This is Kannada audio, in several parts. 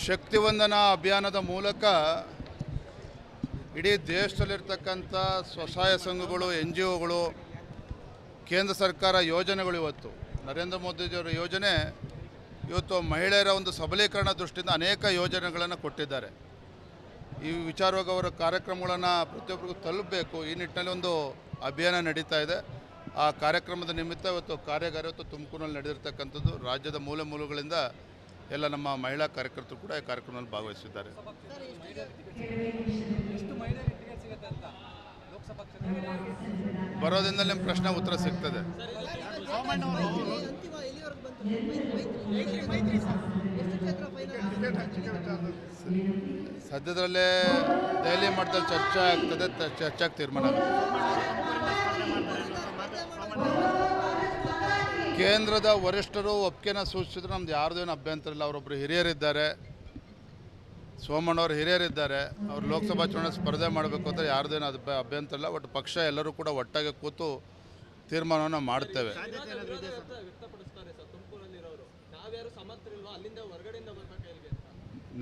ಶಕ್ತಿವಂದನಾ ಅಭಿಯಾನದ ಮೂಲಕ ಇಡೀ ದೇಶದಲ್ಲಿರ್ತಕ್ಕಂಥ ಸ್ವಸಹಾಯ ಸಂಘಗಳು NGOಗಳು ಕೇಂದ್ರ ಸರ್ಕಾರ ಯೋಜನೆಗಳು ಇವತ್ತು ನರೇಂದ್ರ ಮೋದಿಜಿಯವರ ಯೋಜನೆ ಇವತ್ತು ಮಹಿಳೆಯರ ಒಂದು ಸಬಲೀಕರಣ ದೃಷ್ಟಿಯಿಂದ ಅನೇಕ ಯೋಜನೆಗಳನ್ನು ಕೊಟ್ಟಿದ್ದಾರೆ. ಈ ವಿಚಾರವಾಗಿ ಅವರ ಕಾರ್ಯಕ್ರಮಗಳನ್ನು ಪ್ರತಿಯೊಬ್ಬರಿಗೂ ತಲುಪಬೇಕು. ಈ ನಿಟ್ಟಿನಲ್ಲಿ ಒಂದು ಅಭಿಯಾನ ನಡೀತಾ ಇದೆ. ಆ ಕಾರ್ಯಕ್ರಮದ ನಿಮಿತ್ತ ಇವತ್ತು ಕಾರ್ಯಾಗಾರ ತುಮಕೂರಿನಲ್ಲಿ ನಡೆದಿರ್ತಕ್ಕಂಥದ್ದು. ರಾಜ್ಯದ ಮೂಲೆ ಮೂಲೆಗಳಿಂದ ಎಲ್ಲ ನಮ್ಮ ಮಹಿಳಾ ಕಾರ್ಯಕರ್ತರು ಕೂಡ ಈ ಕಾರ್ಯಕ್ರಮದಲ್ಲಿ ಭಾಗವಹಿಸಿದ್ದಾರೆ. ಬರೋದ್ರಿಂದ ನಿಮ್ಮ ಪ್ರಶ್ನೆ ಉತ್ತರ ಸಿಗ್ತದೆ. ಸದ್ಯದಲ್ಲೇ ದೆಹಲಿ ಮಟ್ಟದಲ್ಲಿ ಚರ್ಚೆ ಆಗ್ತದೆ, ಚರ್ಚೆಗೆ ತೀರ್ಮಾನ ಆಗುತ್ತೆ. ಕೇಂದ್ರದ ವರಿಷ್ಠರು ಒಪ್ಪಿಗೆನ ಸೂಚಿಸಿದ್ರು. ನಮ್ದು ಯಾರ್ದೇನು ಅಭ್ಯಂತರ ಇಲ್ಲ. ಅವರೊಬ್ಬರು ಹಿರಿಯರಿದ್ದಾರೆ, ಸೋಮಣ್ಣವರು ಹಿರಿಯರಿದ್ದಾರೆ. ಅವರು ಲೋಕಸಭಾ ಚುನಾವಣೆ ಸ್ಪರ್ಧೆ ಮಾಡಬೇಕು ಅಂತ ಯಾರ್ದೇನು ಅಭ್ಯಂತರ ಇಲ್ಲ. ಒಟ್ಟು ಪಕ್ಷ ಎಲ್ಲರೂ ಕೂಡ ಒಟ್ಟಾಗಿ ಕೂತು ತೀರ್ಮಾನವನ್ನು ಮಾಡ್ತೇವೆ.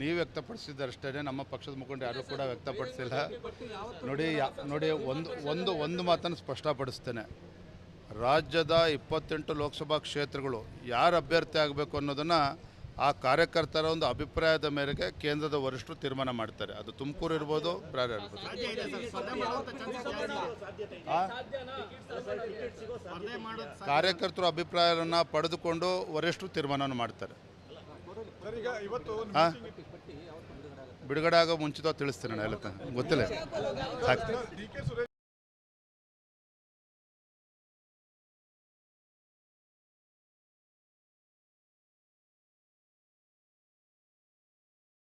ನೀವು ವ್ಯಕ್ತಪಡಿಸಿದ್ದಾರೆ ಅಷ್ಟೇ, ನಮ್ಮ ಪಕ್ಷದ ಮುಖಂಡರು ಯಾರೂ ಕೂಡ ವ್ಯಕ್ತಪಡಿಸಿಲ್ಲ. ನೋಡಿ ಒಂದು ಮಾತನ್ನು ಸ್ಪಷ್ಟಪಡಿಸ್ತೇನೆ. ರಾಜ್ಯದ 28 ಲೋಕಸಭಾ ಕ್ಷೇತ್ರಗಳು ಯಾರು ಅಭ್ಯರ್ಥಿ ಆಗಬೇಕು ಅನ್ನೋದನ್ನು ಆ ಕಾರ್ಯಕರ್ತರ ಒಂದು ಅಭಿಪ್ರಾಯದ ಮೇರೆಗೆ ಕೇಂದ್ರದ ವರಿಷ್ಠರು ತೀರ್ಮಾನ ಮಾಡ್ತಾರೆ. ಅದು ತುಮಕೂರು ಇರ್ಬೋದು, ಬೇರೆ ಇರ್ಬೋದು. ಕಾರ್ಯಕರ್ತರು ಅಭಿಪ್ರಾಯವನ್ನು ಪಡೆದುಕೊಂಡು ವರಿಷ್ಠರು ತೀರ್ಮಾನವನ್ನು ಮಾಡ್ತಾರೆ. ಬಿಡುಗಡೆ ಆಗೋ ಮುಂಚಿತ ತಿಳಿಸ್ತೇನೆ, ಗೊತ್ತಿಲ್ಲ ಸಾಕು.